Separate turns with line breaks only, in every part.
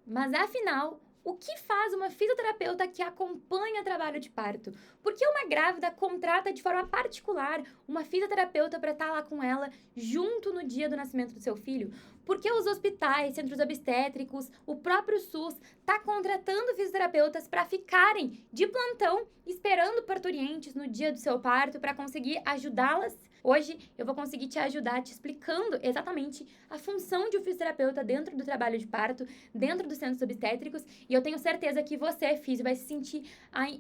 Mas afinal, o que faz uma fisioterapeuta que acompanha trabalho de parto? Por que uma grávida contrata de forma particular uma fisioterapeuta para estar lá com ela junto no dia do nascimento do seu filho? Por que os hospitais, centros obstétricos, o próprio SUS está contratando fisioterapeutas para ficarem de plantão esperando parturientes no dia do seu parto para conseguir ajudá-las? Hoje eu vou conseguir te ajudar te explicando exatamente a função de um fisioterapeuta dentro do trabalho de parto, dentro dos centros obstétricos, e eu tenho certeza que você, físio, vai se sentir,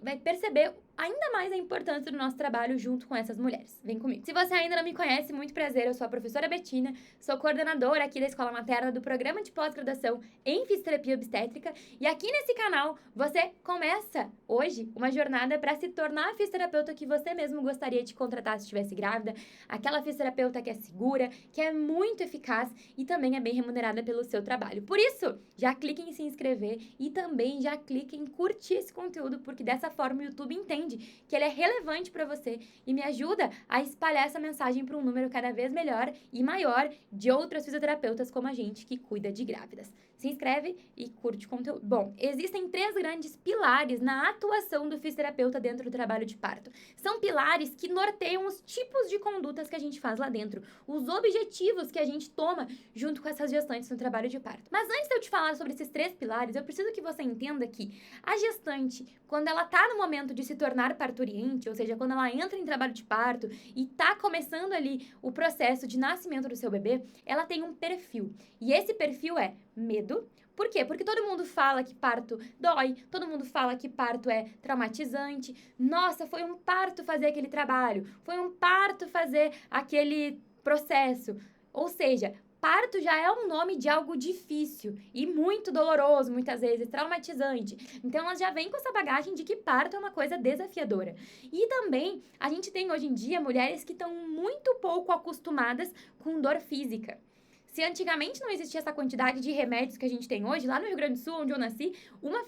vai perceber ainda mais a importância do nosso trabalho junto com essas mulheres. Vem comigo. Se você ainda não me conhece, muito prazer, eu sou a professora Betina, sou coordenadora aqui da Escola Materna do programa de pós-graduação em fisioterapia obstétrica, e aqui nesse canal você começa hoje uma jornada para se tornar a fisioterapeuta que você mesmo gostaria de contratar se estivesse grávida, aquela fisioterapeuta que é segura, que é muito eficaz e também é bem remunerada pelo seu trabalho. Por isso, já clique em se inscrever e também já clique em curtir esse conteúdo, porque dessa forma o YouTube entende que ele é relevante para você e me ajuda a espalhar essa mensagem para um número cada vez melhor e maior de outras fisioterapeutas como a gente que cuida de grávidas. Se inscreve e curte o conteúdo. Bom, existem 3 grandes pilares na atuação do fisioterapeuta dentro do trabalho de parto. São pilares que norteiam os tipos de condutas que a gente faz lá dentro, os objetivos que a gente toma junto com essas gestantes no trabalho de parto. Mas antes de eu te falar sobre esses 3 pilares, eu preciso que você entenda que a gestante, quando ela tá no momento de se tornar parturiente, ou seja, quando ela entra em trabalho de parto e tá começando ali o processo de nascimento do seu bebê, ela tem um perfil. E esse perfil é medo. Por quê? Porque todo mundo fala que parto dói, todo mundo fala que parto é traumatizante. Nossa, foi um parto fazer aquele trabalho, foi um parto fazer aquele processo. Ou seja, parto já é um nome de algo difícil e muito doloroso, muitas vezes, traumatizante. Então, elas já vêm com essa bagagem de que parto é uma coisa desafiadora. E também, a gente tem hoje em dia mulheres que estão muito pouco acostumadas com dor física. Se antigamente não existia essa quantidade de remédios que a gente tem hoje, lá no Rio Grande do Sul, onde eu nasci, uma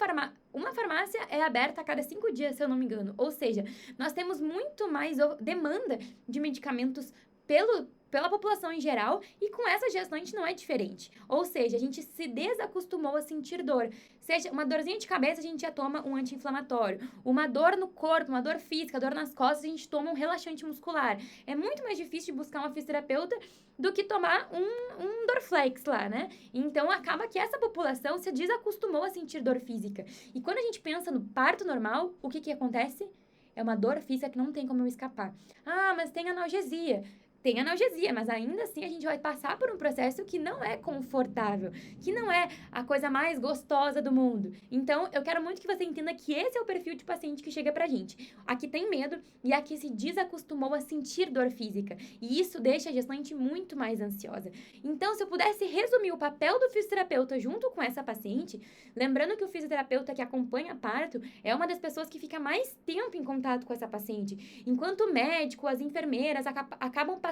farmácia é aberta a cada 5 dias, se eu não me engano. Ou seja, nós temos muito mais demanda de medicamentos pela população em geral, e com essa gestante não é diferente. Ou seja, a gente se desacostumou a sentir dor. Seja uma dorzinha de cabeça, a gente já toma um anti-inflamatório. Uma dor no corpo, uma dor física, dor nas costas, a gente toma um relaxante muscular. É muito mais difícil de buscar uma fisioterapeuta do que tomar um Dorflex lá, né? Então, acaba que essa população se desacostumou a sentir dor física. E quando a gente pensa no parto normal, o que acontece? É uma dor física que não tem como eu escapar. Ah, mas tem analgesia. Tem analgesia, mas ainda assim a gente vai passar por um processo que não é confortável, que não é a coisa mais gostosa do mundo. Então, eu quero muito que você entenda que esse é o perfil de paciente que chega pra gente. A que tem medo e a que se desacostumou a sentir dor física. E isso deixa a gestante muito mais ansiosa. Então, se eu pudesse resumir o papel do fisioterapeuta junto com essa paciente, lembrando que o fisioterapeuta que acompanha parto é uma das pessoas que fica mais tempo em contato com essa paciente. Enquanto o médico, as enfermeiras acabam passando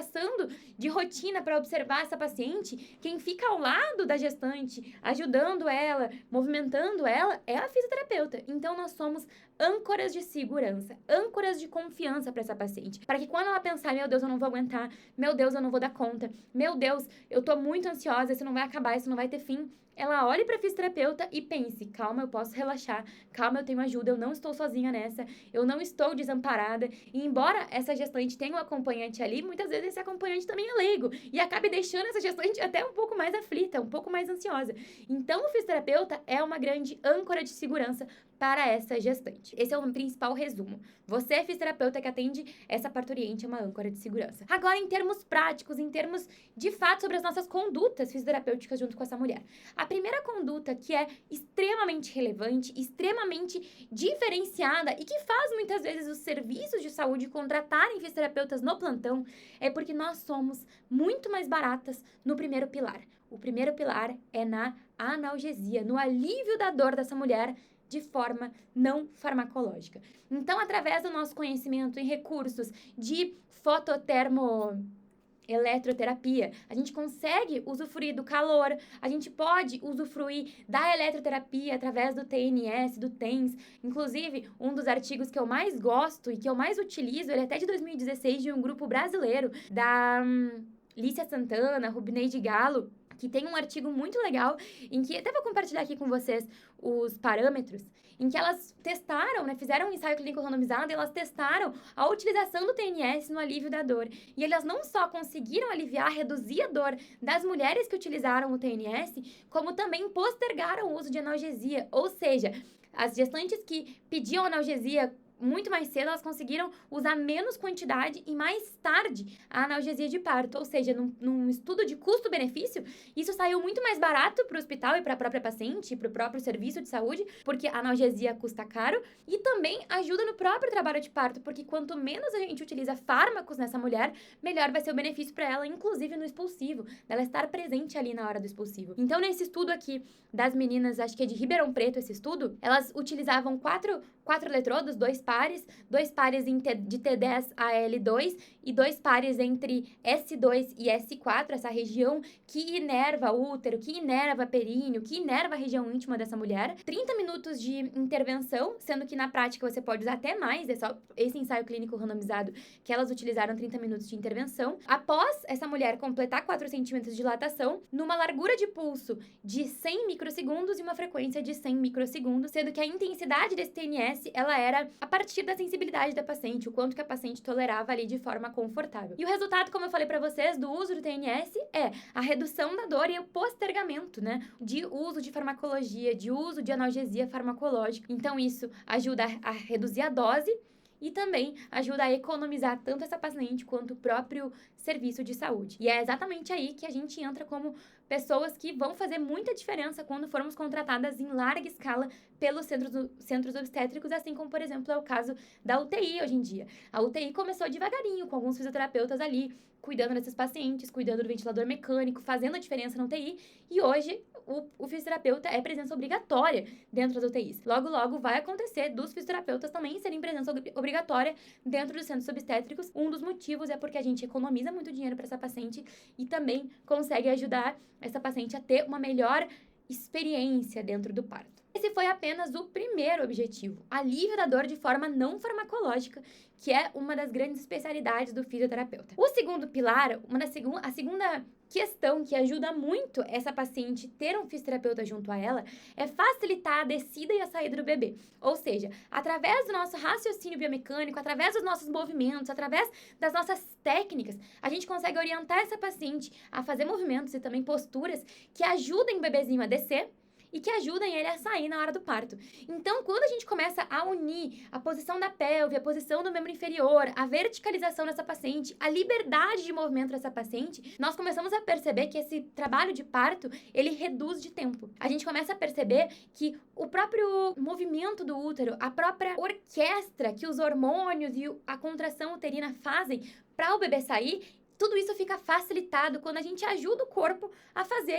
de rotina para observar essa paciente, quem fica ao lado da gestante, ajudando ela, movimentando ela, é a fisioterapeuta. Então, nós somos âncoras de segurança, âncoras de confiança para essa paciente. Para que quando ela pensar, meu Deus, eu não vou aguentar, meu Deus, eu não vou dar conta, meu Deus, eu tô muito ansiosa, isso não vai acabar, isso não vai ter fim, ela olhe para a fisioterapeuta e pense, calma, eu posso relaxar, calma, eu tenho ajuda, eu não estou sozinha nessa, eu não estou desamparada. E embora essa gestante tenha um acompanhante ali, muitas vezes esse acompanhante também é leigo e acabe deixando essa gestante até um pouco mais aflita, um pouco mais ansiosa. Então, o fisioterapeuta é uma grande âncora de segurança para essa gestante. Esse é o principal resumo. Você, fisioterapeuta que atende essa parturiente, é uma âncora de segurança. Agora, em termos práticos, em termos de fato sobre as nossas condutas fisioterapêuticas junto com essa mulher. A primeira conduta que é extremamente relevante, extremamente diferenciada e que faz muitas vezes os serviços de saúde contratarem fisioterapeutas no plantão é porque nós somos muito mais baratas no primeiro pilar. O primeiro pilar é na analgesia, no alívio da dor dessa mulher de forma não farmacológica. Então, através do nosso conhecimento em recursos de eletroterapia, a gente consegue usufruir do calor, a gente pode usufruir da eletroterapia através do TNS, do TENS. Inclusive, um dos artigos que eu mais gosto e que eu mais utilizo, ele é até de 2016, de um grupo brasileiro, da Lícia Santana, Rubinei de Galo, que tem um artigo muito legal, em que até vou compartilhar aqui com vocês os parâmetros, em que elas testaram, né, fizeram um ensaio clínico randomizado e elas testaram a utilização do TNS no alívio da dor. E elas não só conseguiram aliviar, reduzir a dor das mulheres que utilizaram o TNS, como também postergaram o uso de analgesia. Ou seja, as gestantes que pediam analgesia muito mais cedo, elas conseguiram usar menos quantidade e mais tarde a analgesia de parto. Ou seja, num estudo de custo-benefício, isso saiu muito mais barato para o hospital e para a própria paciente, para o próprio serviço de saúde, porque a analgesia custa caro, e também ajuda no próprio trabalho de parto, porque quanto menos a gente utiliza fármacos nessa mulher, melhor vai ser o benefício para ela, inclusive no expulsivo, dela estar presente ali na hora do expulsivo. Então, nesse estudo aqui das meninas, acho que é de Ribeirão Preto esse estudo, elas utilizavam quatro eletrodos, dois pares de T10 a L2 e 2 pares entre S2 e S4, essa região que inerva o útero, que inerva períneo, que inerva a região íntima dessa mulher. 30 minutos de intervenção, sendo que na prática você pode usar até mais, é só esse ensaio clínico randomizado que elas utilizaram 30 minutos de intervenção. Após essa mulher completar 4 centímetros de dilatação, numa largura de pulso de 100 microsegundos e uma frequência de 100 microsegundos, sendo que a intensidade desse TNS, ela era a partir da sensibilidade da paciente, o quanto que a paciente tolerava ali de forma confortável. E o resultado, como eu falei para vocês, do uso do TNS é a redução da dor e o postergamento, né, de uso de farmacologia, de uso de analgesia farmacológica. Então, isso ajuda a reduzir a dose e também ajuda a economizar tanto essa paciente quanto o próprio serviço de saúde. E é exatamente aí que a gente entra como pessoas que vão fazer muita diferença quando formos contratadas em larga escala pelos centros obstétricos, assim como, por exemplo, é o caso da UTI hoje em dia. A UTI começou devagarinho, com alguns fisioterapeutas ali, cuidando desses pacientes, cuidando do ventilador mecânico, fazendo a diferença na UTI, e hoje o fisioterapeuta é presença obrigatória dentro das UTIs. Logo, logo vai acontecer dos fisioterapeutas também serem presença obrigatória dentro dos centros obstétricos. Um dos motivos é porque a gente economiza muito dinheiro para essa paciente e também consegue ajudar essa paciente a ter uma melhor experiência dentro do parto. Esse foi apenas o primeiro objetivo, alívio da dor de forma não farmacológica, que é uma das grandes especialidades do fisioterapeuta. O segundo pilar, a segunda questão que ajuda muito essa paciente ter um fisioterapeuta junto a ela, é facilitar a descida e a saída do bebê. Ou seja, através do nosso raciocínio biomecânico, através dos nossos movimentos, através das nossas técnicas, a gente consegue orientar essa paciente a fazer movimentos e também posturas que ajudem o bebezinho a descer e que ajudem ele a sair na hora do parto. Então, quando a gente começa a unir a posição da pelve, a posição do membro inferior, a verticalização dessa paciente, a liberdade de movimento dessa paciente, nós começamos a perceber que esse trabalho de parto, ele reduz de tempo. A gente começa a perceber que o próprio movimento do útero, a própria orquestra que os hormônios e a contração uterina fazem para o bebê sair, tudo isso fica facilitado quando a gente ajuda o corpo a fazer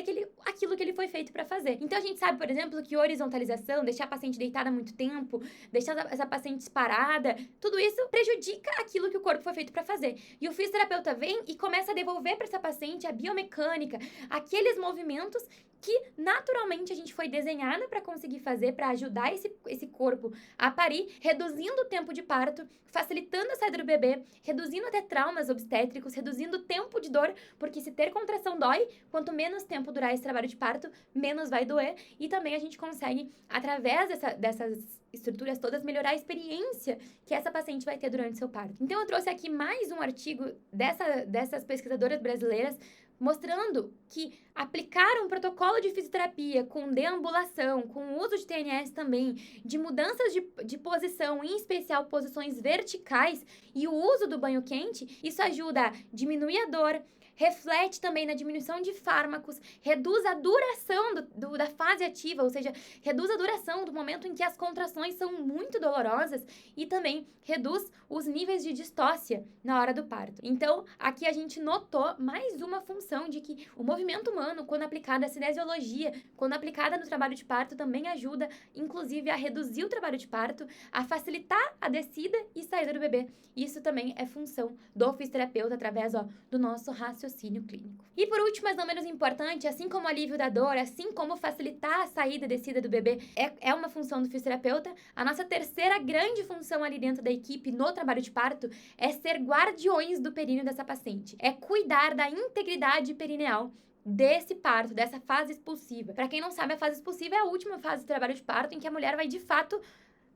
aquilo que ele foi feito para fazer. Então, a gente sabe, por exemplo, que horizontalização, deixar a paciente deitada muito tempo, deixar essa paciente parada, tudo isso prejudica aquilo que o corpo foi feito para fazer. E o fisioterapeuta vem e começa a devolver para essa paciente a biomecânica, aqueles movimentos que naturalmente a gente foi desenhada para conseguir fazer, para ajudar esse corpo a parir, reduzindo o tempo de parto, facilitando a saída do bebê, reduzindo até traumas obstétricos, reduzindo o tempo de dor, porque se ter contração dói, quanto menos tempo durar esse trabalho de parto, menos vai doer, e também a gente consegue, através dessas estruturas todas, melhorar a experiência que essa paciente vai ter durante seu parto. Então, eu trouxe aqui mais um artigo dessas pesquisadoras brasileiras, mostrando que aplicar um protocolo de fisioterapia com deambulação, com uso de TNS também, de mudanças de posição, em especial posições verticais, e o uso do banho quente, isso ajuda a diminuir a dor, reflete também na diminuição de fármacos, reduz a duração da fase ativa, ou seja, reduz a duração do momento em que as contrações são muito dolorosas e também reduz os níveis de distócia na hora do parto. Então, aqui a gente notou mais uma função de que o movimento humano, quando aplicado a cinesiologia, quando aplicada no trabalho de parto, também ajuda, inclusive, a reduzir o trabalho de parto, a facilitar a descida e saída do bebê. Isso também é função do fisioterapeuta através do nosso raciocínio clínico. E por último, mas não menos importante, assim como o alívio da dor, assim como facilitar a saída e descida do bebê é uma função do fisioterapeuta, a nossa terceira grande função ali dentro da equipe no trabalho de parto é ser guardiões do períneo dessa paciente. É cuidar da integridade perineal desse parto, dessa fase expulsiva. Para quem não sabe, a fase expulsiva é a última fase do trabalho de parto em que a mulher vai de fato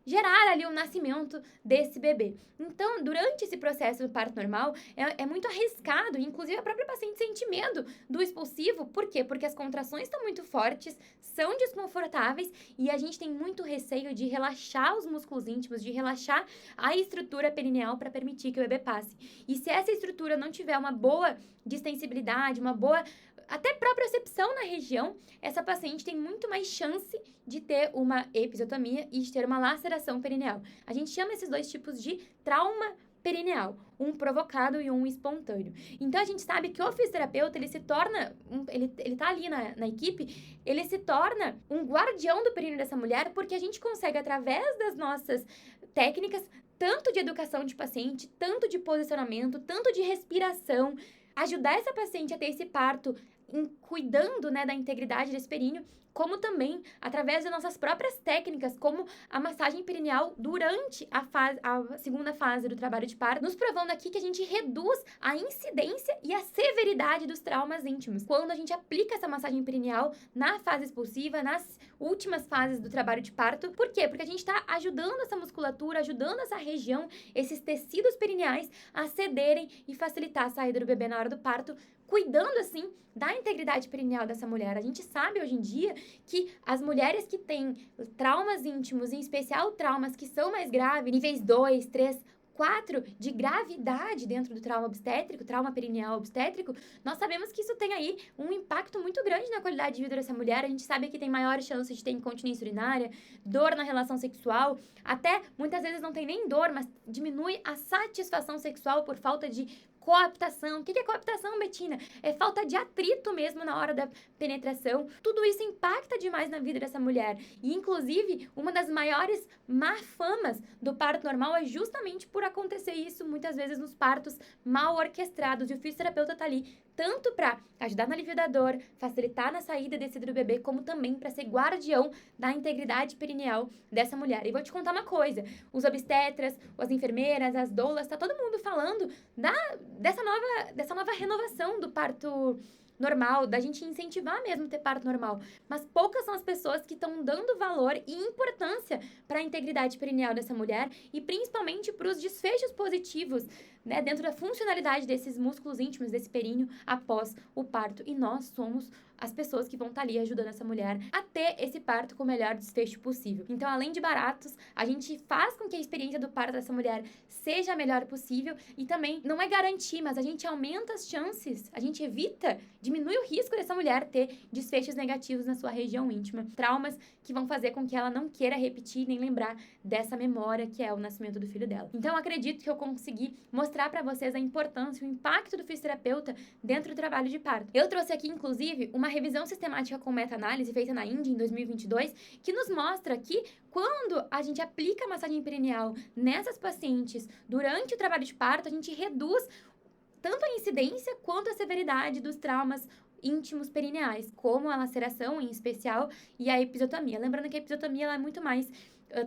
gerar ali o nascimento desse bebê. Então, durante esse processo do parto normal, é muito arriscado, inclusive a própria paciente sente medo do expulsivo. Por quê? Porque as contrações estão muito fortes, são desconfortáveis e a gente tem muito receio de relaxar os músculos íntimos, de relaxar a estrutura perineal para permitir que o bebê passe. E se essa estrutura não tiver uma boa distensibilidade, uma boa até propriocepção na região, essa paciente tem muito mais chance de ter uma episiotomia e de ter uma laceração perineal. A gente chama esses dois tipos de trauma perineal, um provocado e um espontâneo. Então, a gente sabe que o fisioterapeuta, ele se torna, ele tá ali na equipe, ele se torna um guardião do períneo dessa mulher, porque a gente consegue, através das nossas técnicas, tanto de educação de paciente, tanto de posicionamento, tanto de respiração, ajudar essa paciente a ter esse parto cuidando, né, da integridade desse períneo, como também através das nossas próprias técnicas, como a massagem perineal durante a segunda fase do trabalho de parto, nos provando aqui que a gente reduz a incidência e a severidade dos traumas íntimos. Quando a gente aplica essa massagem perineal na fase expulsiva, nas últimas fases do trabalho de parto. Por quê? Porque a gente está ajudando essa musculatura, ajudando essa região, esses tecidos perineais a cederem e facilitar a saída do bebê na hora do parto, cuidando, assim, da integridade perineal dessa mulher. A gente sabe, hoje em dia, que as mulheres que têm traumas íntimos, em especial traumas que são mais graves, níveis 2, 3, 4 de gravidade dentro do trauma obstétrico, trauma perineal obstétrico, nós sabemos que isso tem aí um impacto muito grande na qualidade de vida dessa mulher. A gente sabe que tem maiores chances de ter incontinência urinária, dor na relação sexual, até muitas vezes não tem nem dor, mas diminui a satisfação sexual por falta de coaptação. O que é coaptação, Betina? É falta de atrito mesmo na hora da penetração. Tudo isso impacta demais na vida dessa mulher. E, inclusive, uma das maiores má famas do parto normal é justamente por acontecer isso, muitas vezes, nos partos mal orquestrados. E o fisioterapeuta tá ali tanto para ajudar no alívio da dor, facilitar na saída e descida do bebê, como também para ser guardião da integridade perineal dessa mulher. E vou te contar uma coisa, os obstetras, as enfermeiras, as doulas, tá todo mundo falando dessa nova renovação do parto normal, da gente incentivar mesmo ter parto normal. Mas poucas são as pessoas que estão dando valor e importância para a integridade perineal dessa mulher e principalmente para os desfechos positivos, né, dentro da funcionalidade desses músculos íntimos, desse períneo após o parto. E nós somos as pessoas que vão estar ali ajudando essa mulher a ter esse parto com o melhor desfecho possível. Então, além de baratos, a gente faz com que a experiência do parto dessa mulher seja a melhor possível e também não é garantir, mas a gente aumenta as chances, a gente evita, diminui o risco dessa mulher ter desfechos negativos na sua região íntima, traumas que vão fazer com que ela não queira repetir nem lembrar dessa memória que é o nascimento do filho dela. Então, acredito que eu consegui mostrar para vocês a importância, o impacto do fisioterapeuta dentro do trabalho de parto. Eu trouxe aqui, inclusive, uma revisão sistemática com meta-análise feita na Índia em 2022, que nos mostra que quando a gente aplica a massagem perineal nessas pacientes durante o trabalho de parto, a gente reduz tanto a incidência quanto a severidade dos traumas íntimos perineais, como a laceração em especial e a episiotomia. Lembrando que a episiotomia ela é muito mais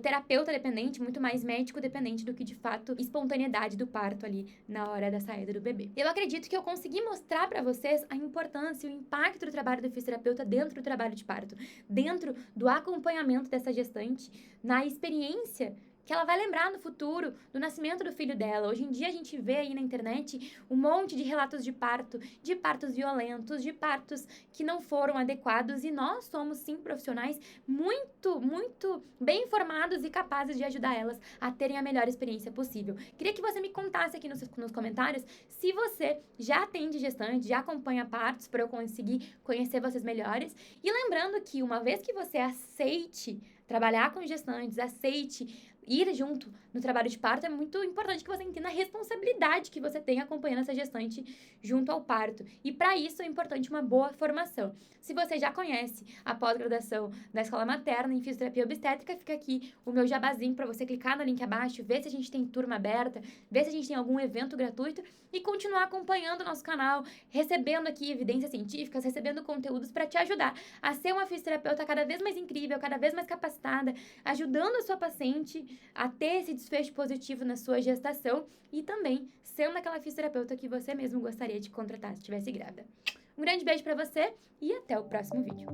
terapeuta dependente, muito mais médico dependente do que, de fato, espontaneidade do parto ali na hora da saída do bebê. Eu acredito que eu consegui mostrar para vocês a importância e o impacto do trabalho do fisioterapeuta dentro do trabalho de parto, dentro do acompanhamento dessa gestante, na experiência que ela vai lembrar no futuro do nascimento do filho dela. Hoje em dia a gente vê aí na internet um monte de relatos de partos violentos, de partos que não foram adequados e nós somos sim profissionais muito, muito bem informados e capazes de ajudar elas a terem a melhor experiência possível. Queria que você me contasse aqui nos comentários se você já atende gestante, já acompanha partos para eu conseguir conhecer vocês melhores. E lembrando que uma vez que você aceite trabalhar com gestantes, aceite ir junto no trabalho de parto, é muito importante que você entenda a responsabilidade que você tem acompanhando essa gestante junto ao parto. E para isso é importante uma boa formação. Se você já conhece a pós-graduação da Escola Materna em Fisioterapia Obstétrica, fica aqui o meu jabazinho para você clicar no link abaixo, ver se a gente tem turma aberta, ver se a gente tem algum evento gratuito e continuar acompanhando o nosso canal, recebendo aqui evidências científicas, recebendo conteúdos para te ajudar a ser uma fisioterapeuta cada vez mais incrível, cada vez mais capacitada, ajudando a sua paciente a ter esse desfecho positivo na sua gestação e também sendo aquela fisioterapeuta que você mesmo gostaria de contratar se estivesse grávida. Um grande beijo pra você e até o próximo vídeo.